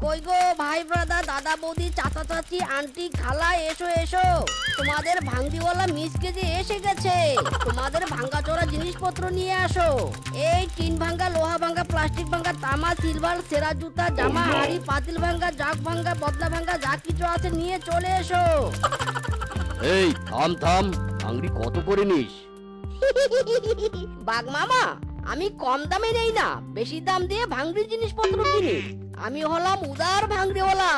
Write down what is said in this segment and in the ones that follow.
কই গো ভাই ব্রাদার, দাদা বৌদি, চাচা চাচি, আন্টি খালা, এসো এসো। তোমাদের ভাঙড়িওয়ালা মিসকে যে এসে গেছে। তোমাদের ভাঙ্গাচোরা জিনিসপত্র নিয়ে আসো। এই টিন ভাঙ্গা, লোহা ভাঙ্গা, প্লাস্টিক ভাঙ্গা, তামা, সিলভার, সেরা জুতা, জামা, হাড়ি, পাতিল ভাঙ্গা, জাগ ভাঙ্গা, বদলা ভাঙ্গা, যা কিছু আছে নিয়ে চলে এসো। এই থাম থাম, ভাঙড়ি কত করে নিস? বাঘ মামা, আমি কম দামে নেই না, বেশি দাম দিয়ে ভাঙড়ি জিনিসপত্র কিনি। আমি হলাম উদার ভাঙড়িওয়ালা,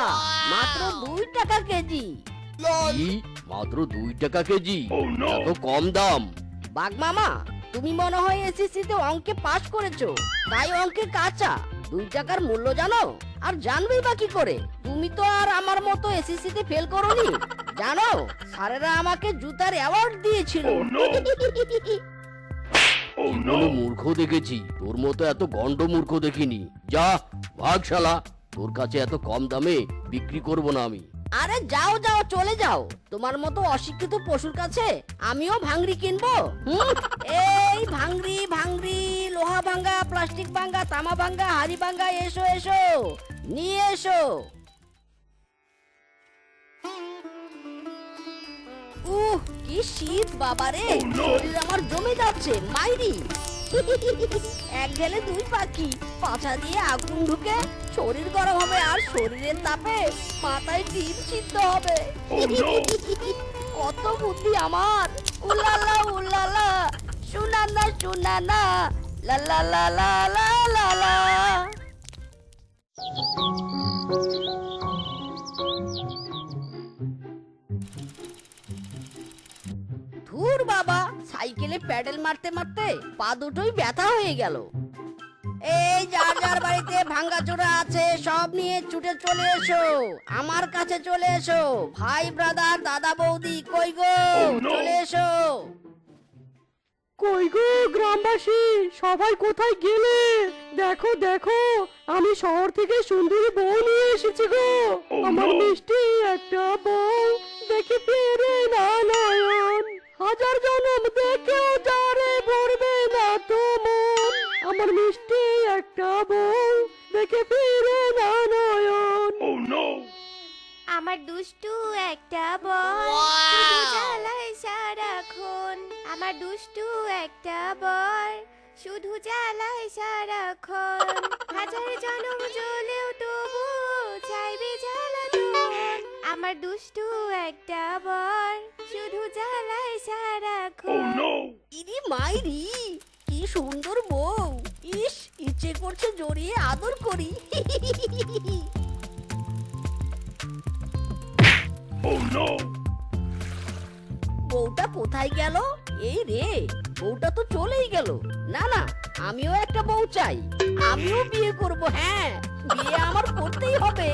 মাত্র 2 টাকা কেজি। কি মাত্র 2 টাকা কেজি? এত কম দাম? বাঘ মামা, তুমি মনে হয় এসএসসি তে অঙ্কে পাস করেছো, তাই অঙ্কে কাঁচা। 2 টাকার মূল্য জানো? আর জানবেই বা কি করে? তুমি তো আর আমার মতো এসএসসি তে ফেল করোনি। জানো, স্যারেরা আমাকে জুতার অ্যাওয়ার্ড দিয়েছিল। জীবনে মূর্খ দেখেছি, তোর মতো এত গন্ড মূর্খ দেখিনি। যা ভাগ শালা, তোর কাছে এত কম দামে বিক্রি করব না আমি। আরে যাও যাও, চলে যাও। তোমার মতো অশিক্ষিত পশুর কাছে আমিও ভাঙড়ি কিনবো? এই ভাঙড়ি ভাঙড়ি, লোহা ভাঙ্গা, প্লাস্টিক ভাঙ্গা, তামা ভাঙ্গা, হাড়ি ভাঙ্গা, এসো এসো, নিয়ে এসো। কি শীত বাবারে, শরীর আমার জমে যাচ্ছে মাইরি। এক গেলে 2 পাখি, পাছা দিয়ে আগুন ঢুকে শরীর গরম হবে, আর শরীরের তাপে মাথায় ডিম সিদ্ধ হবে। কত বুদ্ধি আমার। উলালা উলালা, শুনানা শুনানা, লা লা লা লা লা লা লা। ধুর বাবা, সাইকেলে প্যাডেল মারতে মারতে পা দুটোই ব্যথা হয়ে গেল। এই যার যার বাড়িতে ভাঙ্গাচোরা আছে সব নিয়ে ছুটে চলে এসো, আমার কাছে চলে এসো। ভাই ব্রাদার, দাদা বৌদি, কই গো, চলে এসো। কই গো গ্রামবাসী, সবাই কোথায় গেলে? দেখো দেখো, আমি শহর থেকে সুন্দরী বউ নিয়ে এসেছি গো। আমার মিষ্টি একটা বউ, দেখে ফিরে না নয়ন, হাজার জনম দেখেও যারে ভরবে না তো মন। আমার মিষ্টি একটা বউ, দেখে ফিরে না নয়ন। আমার দুষ্টু একটা বর, শুধু জ্বালায় সারাক্ষণ। আমার দুষ্টু একটা বর, শুধু জ্বালায় সারাক্ষণ। হাজার জনম জ্বলেও তবু চাইবে জ্বালাতন। আমার দুষ্টু একটা বর, শুধু জ্বালায় সারাক্ষণ। ইরি মাইরি, কি সুন্দর বউ। ইস, ইচ্ছে করছে জড়িয়ে আদর করি। বউটা কোথায় গেল? এই রে, বউটা তো চলেই গেল। না না, আমিও একটা বউ চাই, আমিও বিয়ে করব। হ্যাঁ, বিয়ে আমার করতেই হবে।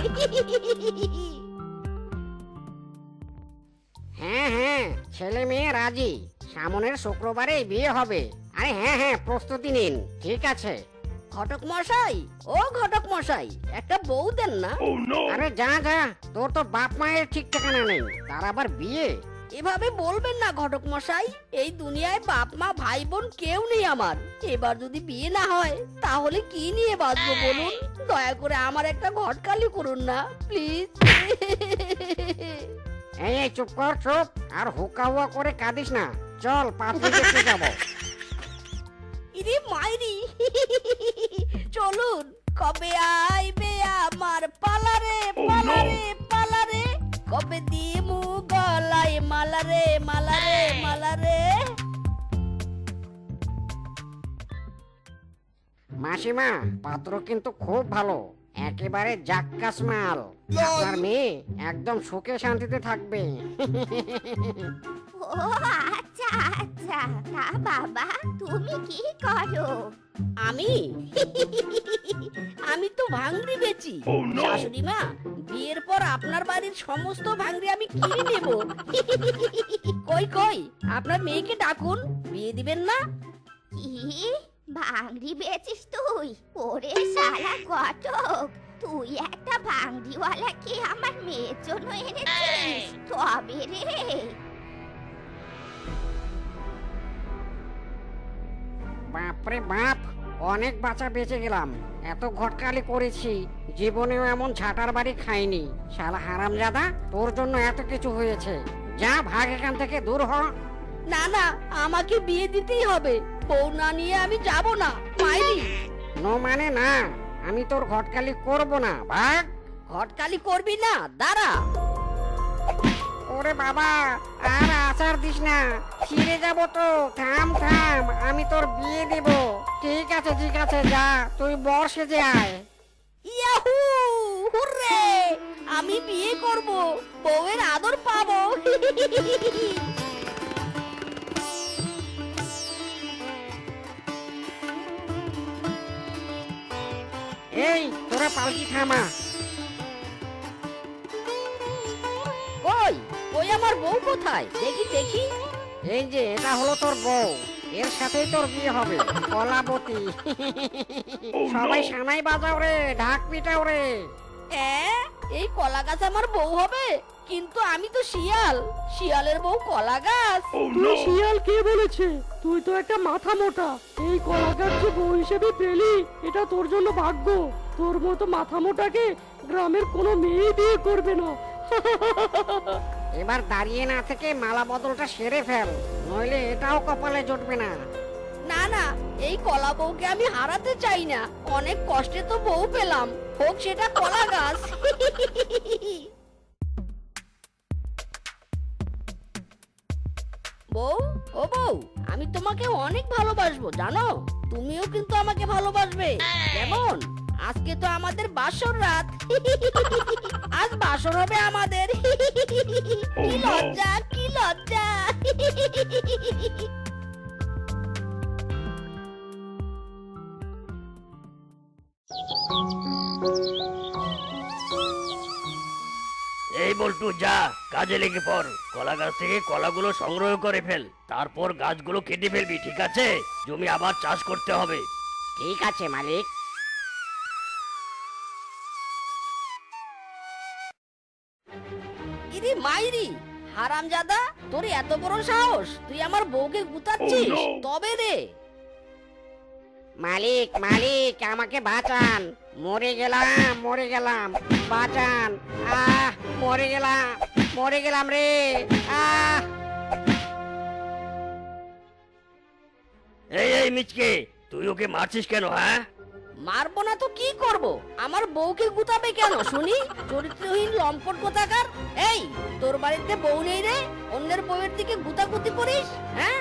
হ্যাঁ হ্যাঁ, ছেলে মেয়ে রাজি, সামনের শুক্রবারে বিয়ে হবে। আরে হ্যাঁ হ্যাঁ, প্রস্তুতি নিন। ঠিক আছে। ঘটক মশাই, ও ঘটক মশাই, একটা বউ দেন না। আরে যা যা, তোর তো বাপ মায়ের ঠিক ঠিকানা নেই, তার আবার বিয়ে? এভাবে বলবেন না ঘটক মশাই, এই দুনিয়ায় বাপ মা ভাই বোন কেউ নেই আমার। এবার যদি বিয়ে না হয় তাহলে কি নিয়ে বাঁচবো বলুন? দয়া করে আমার একটা ঘট খালি করুন না প্লিজ। এই এই, চুপ কর চুপ, আর হুকা হুয়া করে কাঁদিস না। চল পাত্রী দেখতে যাবো। ইরে মাইরি, চলুন। কবে আইবে আমার পালারে পালারে পালারে, কবে দিমু গলায় মালারে মালারে মালারে। মাসিমা, পাত্র কিন্তু খুব ভালো, একেবারে জাক্কাস মাল। আপনার মেয়ে একদম সুখে শান্তিতে থাকবে। ও আচ্ছা আচ্ছা, তা বাবা তুমি কি করো? আমি আমি তো ভাঙড়ি বেচি। শাশুড়ি মা, বিয়ের পর আপনার বাড়ির সমস্ত ভাঙড়ি আমি কিনে নেব। কই কই, আপনার মেয়েকে ডাকুন, বিয়ে দিবেন না? কি ভাঙড়ি বেচিস তুই? ওরে শালা ঘটক, তুই একটা ভাঙড়িওয়ালাকে আমার মেয়ের জন্য এনেছিস? তবে রে, বাপরে বাপ, অনেক বাঁচা বেঁচে গেলাম। এত ঘটকালি করেছি, জীবনেও এমন ঝাঁটার বাড়ি খাইনি। শালা হারামজাদা, তোর জন্য এত কিছু হয়েছে। যা ভাগ এখান থেকে, দূর হ। না না, আমাকে বিয়ে দিতেই হবে। বউ না নিয়ে আমি যাব না মাইরি। নো মানে না, আমি তোর ঘটকালি করব না, ভাগ। ঘটকালি করবি না, দাঁড়া। ওরে বাবা, আর আচার দিস না, ছিঁড়ে যাবো তো। থাম থাম, আমি তোর বিয়ে দেব। ঠিক আছে, যা তুই বর সেজে আয়। ইয়াহু, হুররে, আমি বিয়ে করব, বউয়ের আদর পাবো। এই তোরা পালকি থামা। কই কই আমার বউ কোথায়? দেখি দেখি। এই যে এটা হলো তোর বউ, এর সাথেই তোর বিয়ে হবে, কলাবতী। সবাই সানাই বাজাও রে, ঢাক পিটাও রে। এই কলা গাছ আমার বউ হবে? কিন্তু আমি তো শিয়াল, শিয়ালের বউ কলা গাছ। তুই শিয়াল কে বলেছে? তুই তো একটা মাথা মোটা। এই কলাগাছ যে বউ হিসেবে পেলি, এটা তোর জন্য ভাগ্য। তোর মতো মাথা মোটাকে গ্রামের কোনো মেয়ে বিয়ে করবে না। এবার দাঁড়িয়ে না থেকে মালা বদলটা সেরে ফেল, নইলে এটাও কপালে জুটবে না। না না, এই কলা বউকে আমি হারাতে চাই না। অনেক কষ্টে তো বউ পেলাম, হোক সেটা কলা গাছ। বউ, ও বউ, আমি তোমাকে অনেক ভালোবাসবো জানো। তুমিও কিন্তু আমাকে ভালোবাসবে, কেমন? আজকে তো আমাদের বাসর রাত। আজ বাসর হবে আমাদের। কি লজ্জা, কি লজ্জা। এই বল্টু, যা কাজে লেগে পড়। কলা গাছ থেকে কলাগুলো সংগ্রহ করে ফেল, তারপর গাছগুলো কেটে ফেলবি, ঠিক আছে? জমি আবার চাষ করতে হবে। ঠিক আছে মালিক। ইরে মাইরি, হারামজাদা, তোর এত বড় সাহস, তুই আমার বউকে গুতাচ্ছিস? তবে রে। মালিক মালিক, আমাকে বাঁচান, মরে গেলাম, বাঁচান। মরে গেলাম রে। এই মিচকে, তুই ওকে মারছিস কেন? হ্যাঁ, মারবো না তো কি করব? আমার বউকে গুতাবে কেন শুনি? চরিত্রহীন লম্পট কোথাকার। এই, তোর বাড়িতে বউ নেই রে, অন্যের বউয়ের দিকে গুতাগুতি করিস? হ্যাঁ,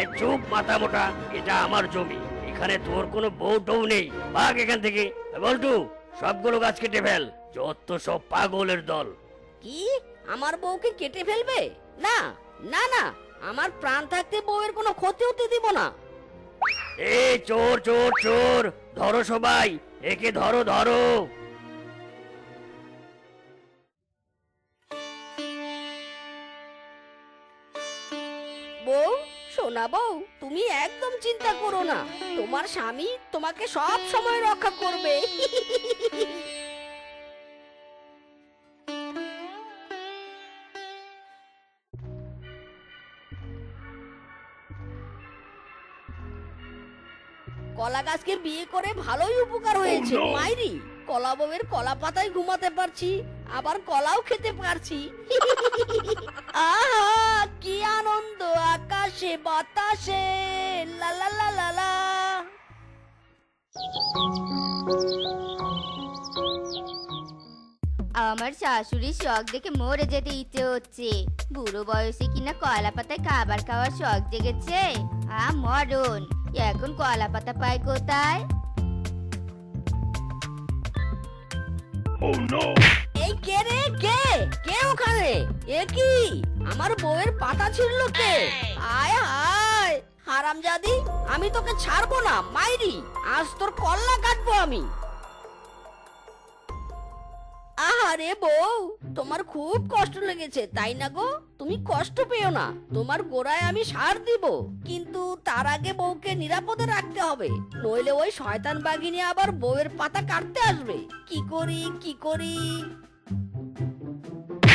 এই চুপ মাথা মোটা, এটা আমার জমি, এখানে তোর কোনো বউ টৌ নেই। ভাগ এখান থেকে। বল্টু, সবগুলো গাছ কেটে ফেল, যত সব পাগলের দল। কি আমার বউকে কেটে ফেলবে? না না না, আমার প্রাণ থাকতে বউয়ের কোনো ক্ষতি হতে দিব না। এই চোর চোর চোর, ধরো সবাই, একে ধরো ধরো। বউ, সোনা বউ, তুমি একদম চিন্তা করো না, তোমার স্বামী তোমাকে সব সময় রক্ষা করবে। কলা গাছকে বিয়ে করে ভালোই উপকার হয়েছে মাইরি। কলা বউয়ের কলা পাতায় ঘুমাতে পারছি, আবার কলাও খেতে পারছি। আহা, কি আনন্দ আকাশে বাতাসে, লা লা লা লা লা। আমার শাশুড়ির শখ দেখে মরে যেতে ইচ্ছে হচ্ছে। বুড়ো বয়সে কিনা কলা পাতায় খাবার খাওয়ার শখ জেগেছে। মরণ, এখন কলা পাতা পাই কোথায়? এই কে রে, কে কে ওখানে? এ কি আমার বউয়ের পাতা ছিঁড়লো কে? আয় হায়, হারামজাদি, আমি তোকে ছাড়বো না মাইরি, আজ তোর কল্লা কাটবো আমি। আহারে বউ, তোমার খুব কষ্ট লেগেছে তাই না গো? তুমি কষ্ট পেও না, তোমার গোড়ায় আমি সার দিব, কিন্তু তার আগে বউকে নিরাপদে রাখতে হবে, নইলে ওই শয়তান বাঘিনী আবার বউয়ের পাতা কাটতে আসবে। কি করি কি করি?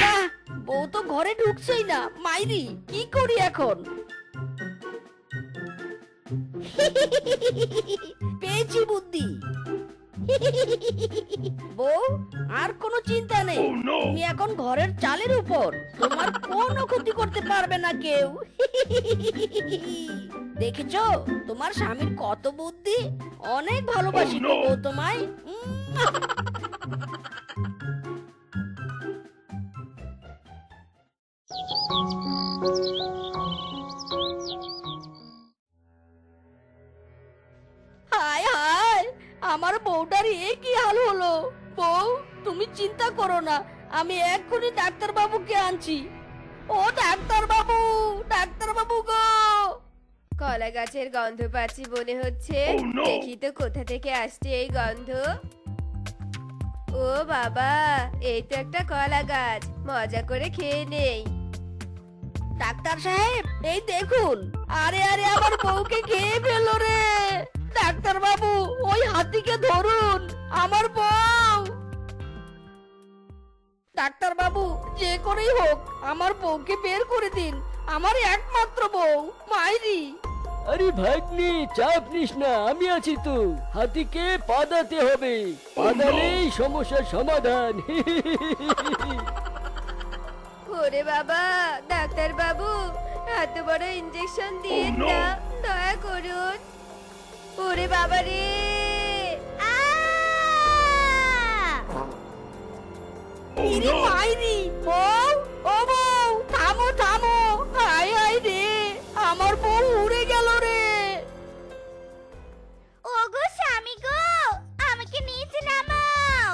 আহ, বউ তো ঘরে ঢুকছেই না মাইরি, কি করি এখন? পেয়েছি বুদ্ধি। বউ, আর কোনো চিন্তা নেই, তুমি এখন ঘরের চালের উপর, তোমার কোনো ক্ষতি করতে পারবে না কেউ। দেখেছো তোমার স্বামীর কত বুদ্ধি, অনেক ভালোবাসি তো বউ তোমায়। হায় হায়, আমার বউটার এ কি হাল হলো। বউ, তুমি চিন্তা করো না, আমি এক্ষুনি ডাক্তার বাবুকে আনছি। ও ডাক্তার বাবু, ডাক্তার বাবু গো। কলা গাছের গন্ধ পাচ্ছি মনে হচ্ছে। দেখি তো কোথা থেকে আসছে এই গন্ধ। ও বাবা, এই তো একটা কলা গাছ, মজা করে খেয়ে নেই। ডাক্তার সাহেব, এই দেখুন, আরে আরে আমার বউকে খেয়ে ফেলো রে। ডাক্তার বাবু, ওই হাতিকে ধরুন, আমার বউ। ডাক্তার বাবু, যে করেই হোক আমার বউকে বের করে দিন, আমার একমাত্র বউ মাইরি। আরে ভাগ্নি, চাপ নিস না, আমি আছি তো। হাতিকে পাদাতে হবে, পাদালেই সমস্যার সমাধান। ওরে বাবা, ডাক্তার বাবু, এত বড় ইঞ্জেকশন দিয়ে না, দয়া করুন। ওরে বাবা রে, ইরে মাইরি, বউ, ও বউ, থামো থামো, হায় হায় রে, আমার বউ উড়ে গেল রে। ওগো স্বামী গো, আমাকে নিচে নামাও।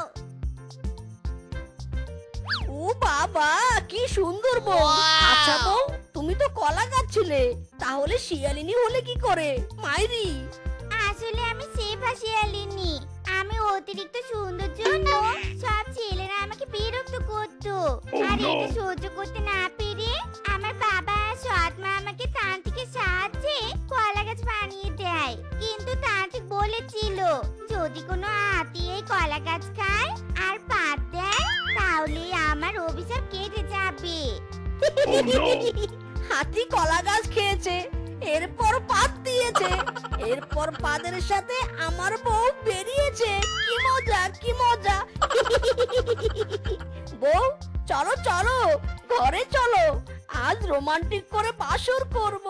ও বাবা, কি সুন্দর বউ। আচ্ছা বউ, তুমি তো কলা গাছ ছিলে, তাহলে শিয়ালিনী হলে কি করে মাইরি? আসলে আমি সেফা শিয়ালিনী। আমি অতিরিক্ত সুন্দর জন্য সব ছেলেরা আমাকে বিরক্ত করতো। আর এটা সহ্য করতে না পেরে আমার বাবা আর সৎ মা আমাকে তান্ত্রিকের সাহায্যে কলা গাছ বানিয়ে দেয়। কিন্তু তান্ত্রিক বলেছিল যদি কোনো হাতি এই কলা গাছ খায় আর পাত দেয় তাহলে আমার অভিশাপ কেটে যাবে। হাতি কলা গাছ খেয়েছে, এরপর পাত দিয়েছে, এরপর পাদের সাথে আমার বউ বেরিয়েছে। কি মজা, কি মজা। বউ, চলো চলো, ঘরে চলো, আজ রোমান্টিক করে বাসর করব।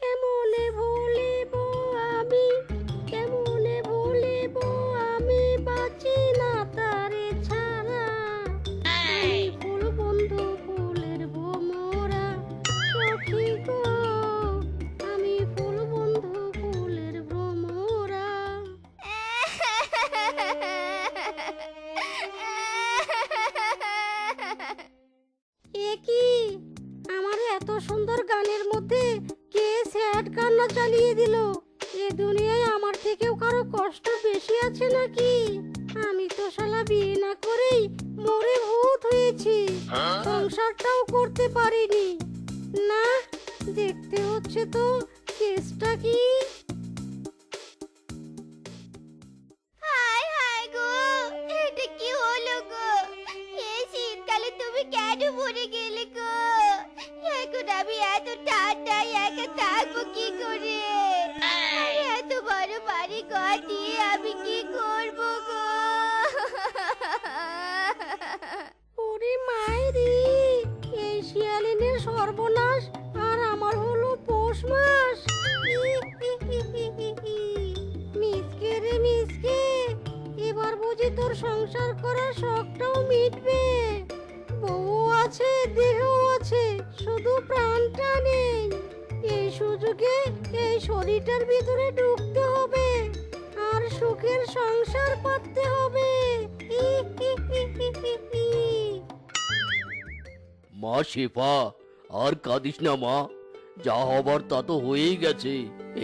কেমনে ভুলিব আমি, কেমনে ভুলিব আমি, বাঁচি না তারে ছাড়া। আমি ফুল বন্ধু, ফুলের ভোমরা, সখী গো, আমি ফুল বন্ধু, ফুলের ভ্রমরা। এ কি, আমার এত সুন্দর গানের মধ্যে কে স্যাড কান্না চালিয়ে দিল? এ দুনিয়ায় আমার থেকেও কারো কষ্ট বেশি আছে নাকি? আমি তো শালা বিয়ে না করেই মরে ভূত হয়েছি, সংসারটাও করতে পারিনি। না, দেখতে হচ্ছে তো কেসটা কি। হায় হায় গো, এটা কি হলো গো? এই শীতকালে তুমি কেন মরে গেলে গো? এখন আমি এত ঠান্ডায় একা থাকবো কি করে? আর এত বড় বাড়ি ঘর দিয়ে আমি কি করবো গো? ওরে মায়েরি, এই শিয়ালিনের সর্বনাশ, আর আমার হলো পৌষ মাস। মিসকে রে মিসকে, এবার বুঝি তোর সংসার করার শখটাও মিটবে। বউ আছে, দেহ আছে, শুধু প্রাণটা নেই। এই সুযোগে এই শরীরটার ভিতরে ঢুকতে হবে আর সুখের সংসার পাততে হবে। মা শেফা, আর কাঁদিস না মা, যা হবার তা তো হয়েই গেছে।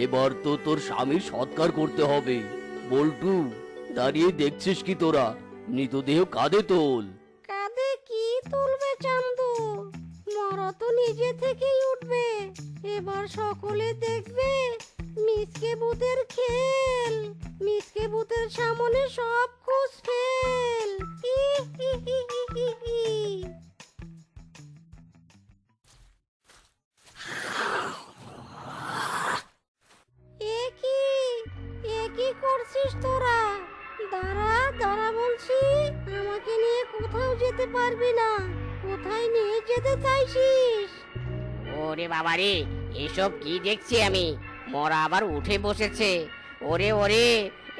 এবার তো তোর স্বামীর সৎকার করতে হবে। বল্টু, দাঁড়িয়ে দেখছিস কি তোরা? মৃতদেহ কাঁধে তোল। কাঁধে কি তুলবে চান্দু? মরা তো নিজে থেকেই উঠবে। এবার সকলে দেখবে মিসকে ভূতের খেল। মিসকে ভূতের সামনে সব খুশ ফেল। করছিস তোরা? দাঁড়া দাঁড়া বলছি, আমাকে নিয়ে কোথাও যেতে পারবি না। কোথায় নিয়ে যেতে চাইছিস? ওরে বাবা রে, এসব কি দেখছি আমি? মরা আবার উঠে বসেছে। ওরে ওরে,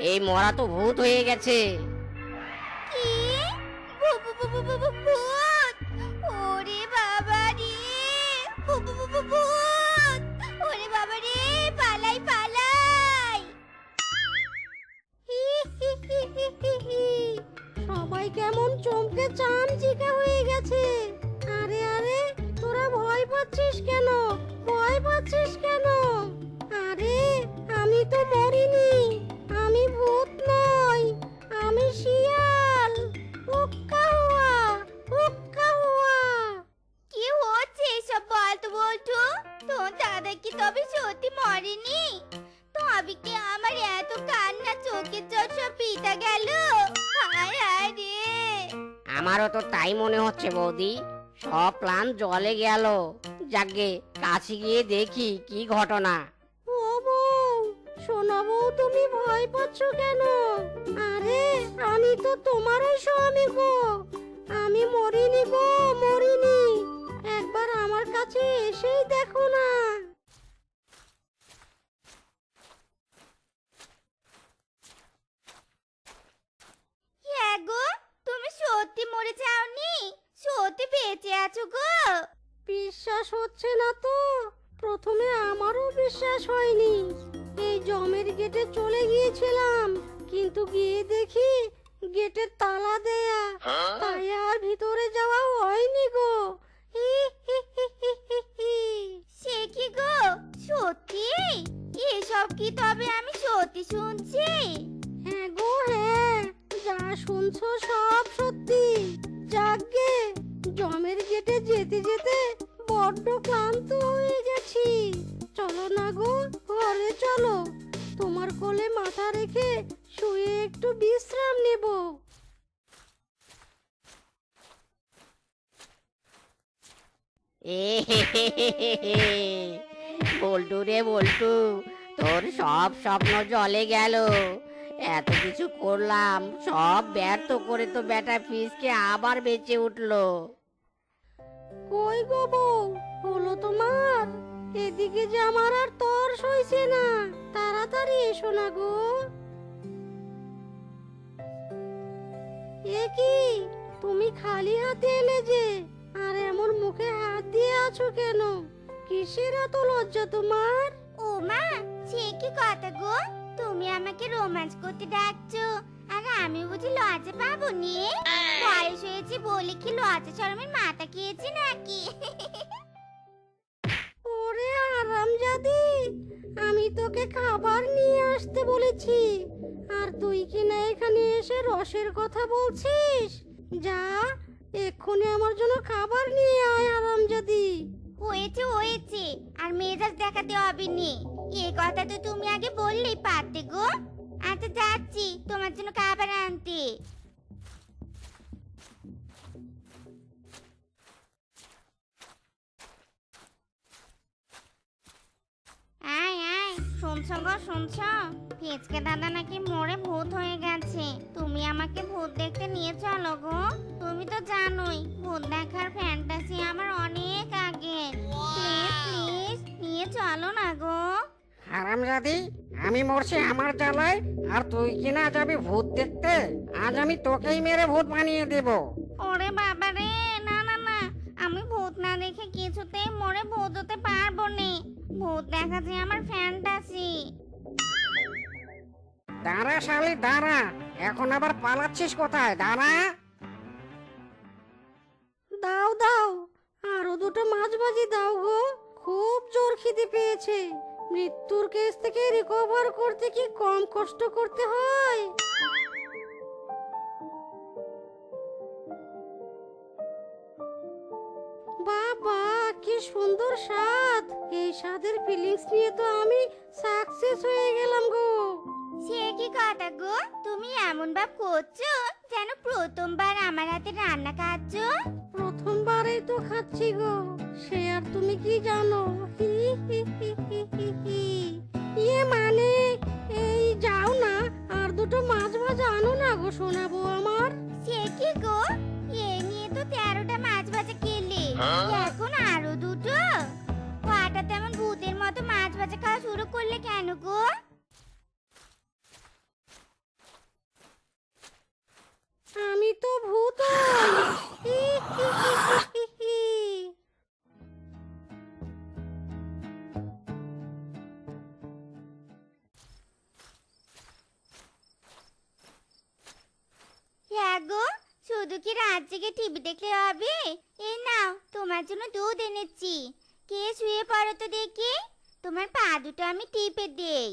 এই মরা তো ভূত হয়ে গেছে। কি ভূত? ওরে বাবা রে, ভূত! ওরে বাবা রে, পালাই পালাই! সবাই কেমন চমকে চামচিকা হয়ে গেছে। আরে আরে, তোরা ভয় পাচ্ছিস কেন? ভয় পাচ্ছিস কেন? আরে আমি তো মরিনি, আমি ভূত নই, আমি শিয়াল। উক্কা হুয়া, উক্কা হুয়া। কি হচ্ছে এসব বলতো বলতো? তোর দাদা কি তবে সত্যি মরেনি? তবে কি আমার এত কান্না, চোখের জল সব পিতা গেল? হায় হায় রে! আমারও তো তাই মনে হচ্ছে বৌদি, সব প্ল্যান জলে গেল। যাকে কাছে গিয়ে দেখি কি ঘটনা। ও বউ, শোনা বউ, তুমি ভয় পাচ্ছ কেন? আরে আমি তো তোমারই স্বামী গো, আমি মরিনি গো, মরিনি। একবার আমার কাছে এসেই দেখো না। হ্যাঁ গো, তুমি সত্যি মরে যাওনি? সত্যি বেঁচে আছো গো? বিশ্বাস হচ্ছে না তো? প্রথমে আমারও বিশ্বাস হয়নি। এই জমের গেটে চলে গিয়েছিলাম, কিন্তু গিয়ে দেখি গেটের তালা দেয়া, তাই আর ভিতরে যাওয়া হয়নি গো। হি হি হি হি হি হি। সে কি গো, সত্যি? এসব কি তবে আমি সত্যি শুনছি? হ্যাঁ গো হ্যাঁ, যা শুনছো সব সত্যি। যাকগে, জমের গেটে যেতে যেতে বড্ড ক্লান্ত হয়ে গেছি। চলো না গো, ঘরে চলো। তোমার কোলে মাথা রেখে শুয়ে একটু বিশ্রাম নেব। এ বল্টু রে বল্টু, তোর সব স্বপ্ন জলে গেল। এত কিছু করলাম, সব ব্যর্থ করে তো বেটা ফিসকে আবার বেঁচে উঠলো। কই গো বউ, হলো তোমার? এদিকে যে আমার আর তর সইছে না, তাড়াতাড়ি এসো না গো। এ কি, তুমি খালি হাতে এলে যে? আর এমন মুখে হাত দিয়ে আছো কেন? কিসের এত লজ্জা তোমার? ও মা, সে কি কথা গো? তুমি আমাকে রোমান্স করতে ডাকছো, আর আমি বুঝি লজ্জা পাবো নি? বয়স হয়েছে বলে কি লজ্জা শরমের মাথা খেয়েছি নাকি? ওরে আরামজাদি, আমি তোকে খাবার নিয়ে আসতে বলেছি, আর তুই কি না এখানে এসে রসের কথা বলছিস? যা, এক্ষুনি আমার জন্য খাবার নিয়ে আয় আরামজাদি। হয়েছে হয়েছে, আর মেজাজ দেখাতে হবে নি। এই কথা তো তুমি আগে বললেই পারতে গো। আচ্ছা যাচ্ছি তোমার জন্য খাবার আনতে। আয় আয়, শুনছো গো শুনছো? ফিচকে দাদা নাকি মরে ভূত হয়ে গেছে। তুমি আমাকে ভূত দেখতে নিয়ে চলো গো। তুমি তো জানোই ভূত দেখার ফ্যান্টাসি আমার অনেক আগে। প্লিজ প্লিজ নিয়ে চলো না গো। হারামজাদি, আমি মরছি আমার জ্বালায়, আর তুই কিনা যাবি ভূত দেখতে? আজ আমি তোকেই মেরে ভূত বানিয়ে দেব। ওরে বাবা রে, না না না, আমি ভূত না দেখে কিছুতেই মরে ভূত হতে পারবো না। ভূত দেখা যে আমার ফ্যান্টাসি। দাঁড়া শালি দাঁড়া, এখন আবার পালাচ্ছিস কোথায়? দাঁড়া। দাও দাও, আরো দুটো মাছ ভাজি দাও গো, খুব জোর খিদে পেয়েছে। মৃত্যুর কেস থেকে রিকভার করতে কি কম কষ্ট করতে হয়? বাবা, কি সুন্দর স্বাদ! এই স্বাদের ফিলিংস নিয়ে তো আমি সাকসেস হয়ে গেলাম গো। সে কি কথা গো, তুমি এমন ভাব করছো যেন প্রথমবার আমার হাতে রান্না খাচ্ছো। প্রথমবারেই তো খাচ্ছি গো, সে আর তুমি কি জানো? হি হি হি হি হি হি। ইয়ে মানে এই যাও না, আর দুটো মাছ ভাজা আনো না গো শোনাবো আমার। সে কি গো, এ নিয়ে তো 13টা মাছ ভাজা খেলে, এখন আরো দুটো? হঠাৎ তেমন ভূতের মতো মাছ ভাজা খাওয়া শুরু করলে কেন গো? আমি তো ভূত হ্যাঁ গো, শুধু কি রাত জেগে টিভি দেখলে হবে? এই নাও, তোমার জন্য দুধ এনেছি। কে শুয়ে পড়ো তো দেখি, তোমার পা দুটো আমি টিপে দেই।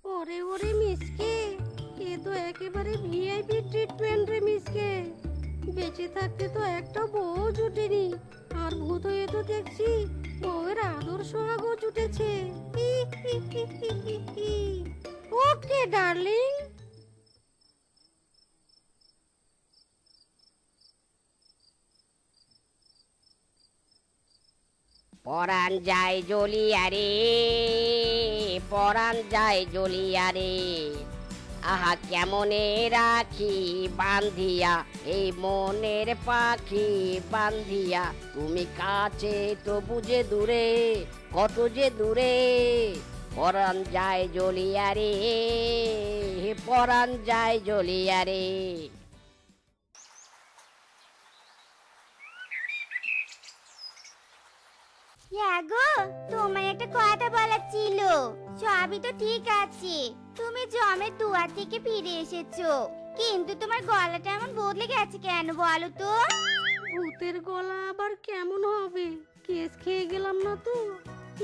ওরে ওরে মিসকে, এ তো একেবারে ভিআইপি ট্রিটমেন্ট রে মিসকে। বেঁচে থাকতে তো একটা বউ জুটেনি, আর ভূত হয়ে তো দেখছি বউয়ের আদর সোহাগও জুটেছে। ওকে ডার্লিং। পরাণ যায় জ্বলিয়া রে, পরাণ যায় জ্বলিয়া রে, আহা কেমনে রাখি বান্ধিয়া এই মনের পাখি বান্ধিয়া, তুমি কাছে তো বুঝে দূরে, কত যে দূরে। পরাণ যায় জ্বলিয়া রে, পরাণ যায় জ্বলিয়া রে। হ্যাঁ গো, তোমার একটা কথা বলার ছিল। সবই তো ঠিক আছে, তুমি জমের দুয়ার থেকে ফিরে এসেছো, কিন্তু তোমার গলাটা এমন বদলে গেছে কেন বলো তো? ভূতের গলা আবার কেমন হবে? কেস খেয়ে গেলাম না তো?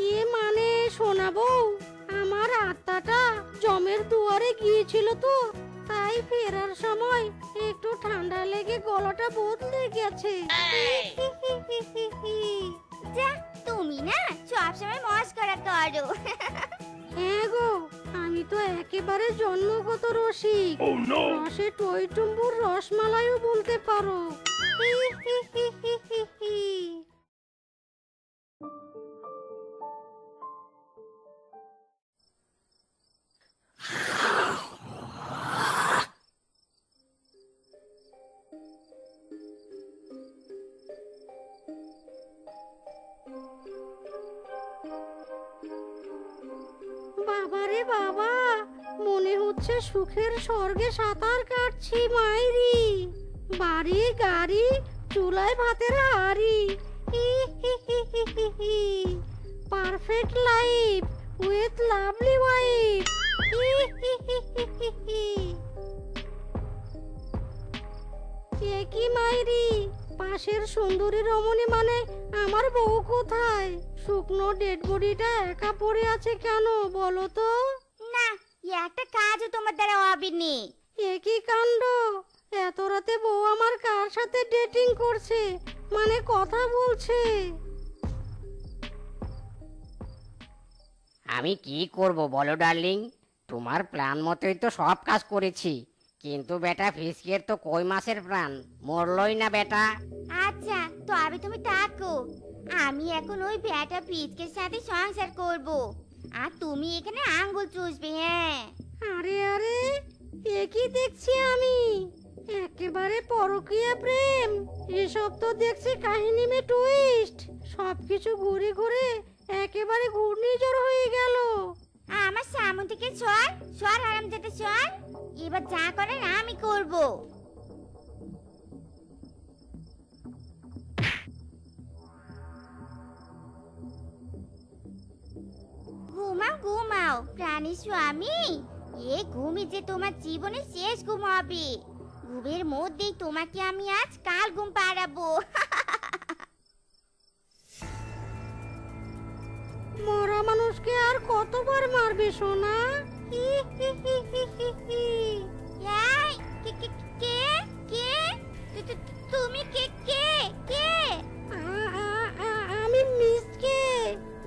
ইয়ে মানে শোনাবো, আমার আত্মাটা জমের দুয়ারে গিয়েছিল তো, তাই ফেরার সময় একটু ঠান্ডা লেগে গলাটা বদলে গেছে। যা, তুমি না সবসময় মস্করা করো। হ্যাঁ গো, আমি তো একেবারে জন্মগত রসিক। রসে টইটুম্বুর রসমালাইও বলতে পারো। বাবারে বাবা, মনে হচ্ছে সুখের স্বর্গে সাঁতার কাটছি মাইরি। বাড়ি গাড়ি, চুলায় ভাতের হাড়ি, perfect life with lovely wife. একই মাইরি, পাশের সুন্দরী রমণী মানে আমার বউ কোথায়? শুকনো ডেড বডিটা একা পড়ে আছে কেন বলো তো? না, একটা কাজও তোমার দ্বারা হবে নি। একই কাণ্ড, এত রাতে বউ আমার কার সাথে ডেটিং করছে, মানে কথা বলছে। আমি কি করব বলো ডার্লিং, তোমার প্ল্যান মতোই তো সব কাজ করেছি, কিন্তু বেটা ফিসকের তো কই মাসের প্রাণ মরলই না বেটা। আচ্ছা, তবে তুমি থাকো, আমি এখন ওই ব্যাটা পিচকের সাথে সংসার করব, আর তুমি এখানে আঙ্গুল চুষবে। হ্যাঁ, আরে আরে, একই দেখছি আমি, একেবারে পরকীয়া প্রেম। এসব তো দেখছি কাহিনী মে টুইস্ট, সবকিছু ঘুরে ঘুরে একেবারে ঘূর্ণিঝড় হয়ে গেল। আমার সামনে থেকে সর সর, হারামজাদা সর। এবার যা করার আমি করব। ঘুমাও ঘুমাও প্রাণী স্বামী, এ ঘুমই যে তোমার জীবনের শেষ ঘুম হবে। ঘুমের মধ্যেই তোমাকে আমি আজ কাল ঘুম পাড়াবো। মরা মানুষকে আর কতবার মারবে সোনা? এই, কে কে কে কে? তুমি কে কে কে? আমি মিসকে,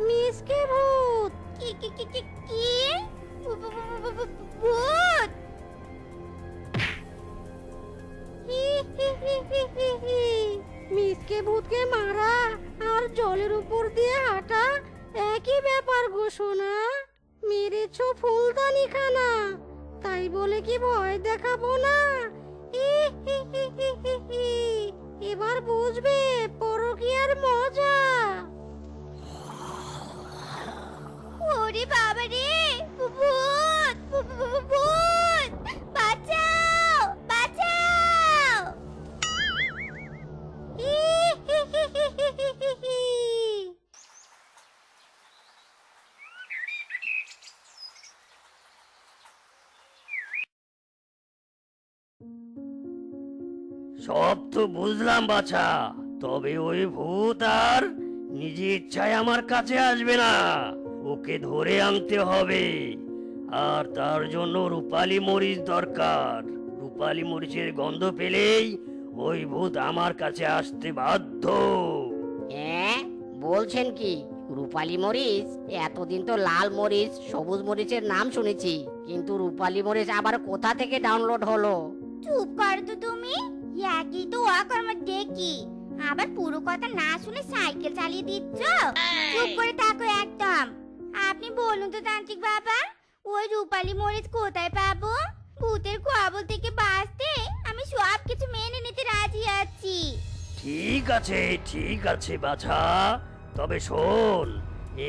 মিসকে ভূত। কি কি কি কি কি? ভূত? মিসকে ভূতকে মারা আর জলের উপর দিয়ে হাঁটা একই ব্যাপার গো সোনা। মেরেছো ফুলদানি খানা, তাই বলে কি ভয় দেখাবো না? এবার বুঝবে পরকীয়ার মজা। ওরে বাবা রে, ভূত ভূত, বাঁচাও বাঁচাও। সব তো বুঝলাম বাছা, তবে ওই ভূত আর নিজে ইচ্ছায় আমার কাছে আসবে না। ওকে ধরে আনতে হবে, আর তার জন্য রূপালী মরিচ দরকার। রূপালী মরিচের গন্ধ পেলেই ওই ভূত আমার কাছে আসতে বাধ্য। বলছেন কি রূপালী মরিচ? এতদিন তো লাল মরিচ, সবুজ মরিচের নাম শুনেছি, কিন্তু রূপালী মরিচ আবার কোথা থেকে ডাউনলোড হলো? চুপ কর তো তুমি, একই তো অকর্ম দেখি, আবার পুরো কথা না শুনে সাইকেল চালিয়ে দিচ্ছ। চুপ করে থাকো একদম। আপনি বলুন তো তান্ত্রিক বাবা, ওই রূপালী মরিচ কোথায় পাবো? ভূতের কবল থেকে বাঁচতে আমি সব কিছু মেনে নিতে রাজি আছি। ঠিক আছে বাছা, তবে শোন,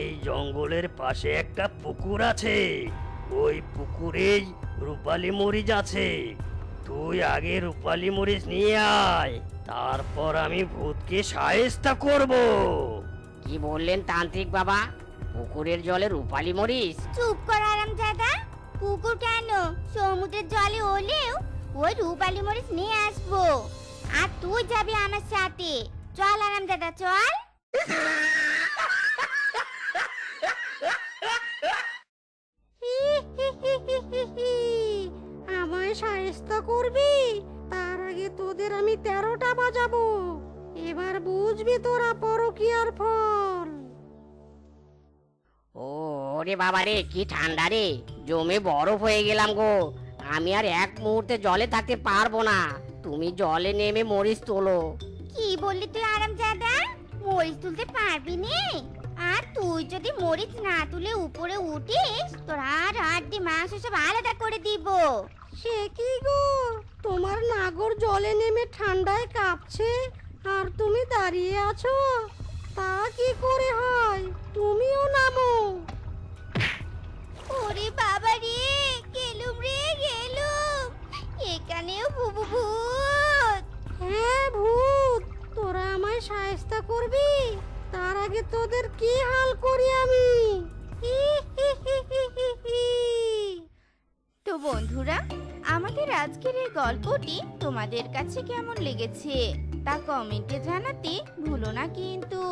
এই জঙ্গলের পাশে একটা পুকুর আছে, ওই পুকুরেই রূপালী মরিচ আছে। তুই আগে রূপালী মরিচ নিয়ে আয়, তারপর আমি ভূতকে শায়েস্তা করব। কি বললেন তান্ত্রিক বাবা? পুকুরের জলে রূপালী মরিচ? চুপ কর আরামজাদা। পুকুর কেন, সমুদ্রের জলে হলেও ওই রূপালী মরিচ নিয়ে আসবো। আর তুই যাবি আমার সাথে। চল আরামজাদা চল। আমায় শায়েস্তা করবি? তার আগে তোদের আমি 13টা বাজাবো। এবার বুঝবি তোরা পরকীয়ার ফল। ওরে বাবা রে, কি ঠান্ডা রে, জমে বরফ হয়ে গেলাম গো। আমি আর এক মুহূর্তে জলে থাকতে পারবো না, তুমি জলে নেমে মরিচ তোলো। কি বললি তুই আরামজাদা? মরিচ তুলতে পারবি নে? আর তুই যদি মরিচ না তুলে উপরে উঠিস, তোর আর হাড্ডি মাংস সব আলাদা করে দিব। সে কি গো, তোমার নাগর জলে নেমে ঠান্ডায় কাঁপছে আর তুমি দাঁড়িয়ে আছো? তা কি করে হয়? তুমিও নামো। ওরে বাবা রে, গেলুম রে গেলুম, এখানেও ভূত। হ্যাঁ ভূত, তোরা আমায় শায়েস্তা করবি? তার আগে তোদের কি হাল করি আমি। তো বন্ধুরা, আমাদের আজকের এই গল্পটি তোমাদের কাছে কেমন লেগেছে তা কমেন্টে জানাতে ভুলো না কিন্তু।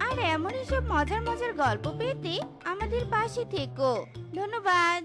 আর এমনই সব মজার মজার গল্প পেতে আমাদের পাশে থেকো। ধন্যবাদ।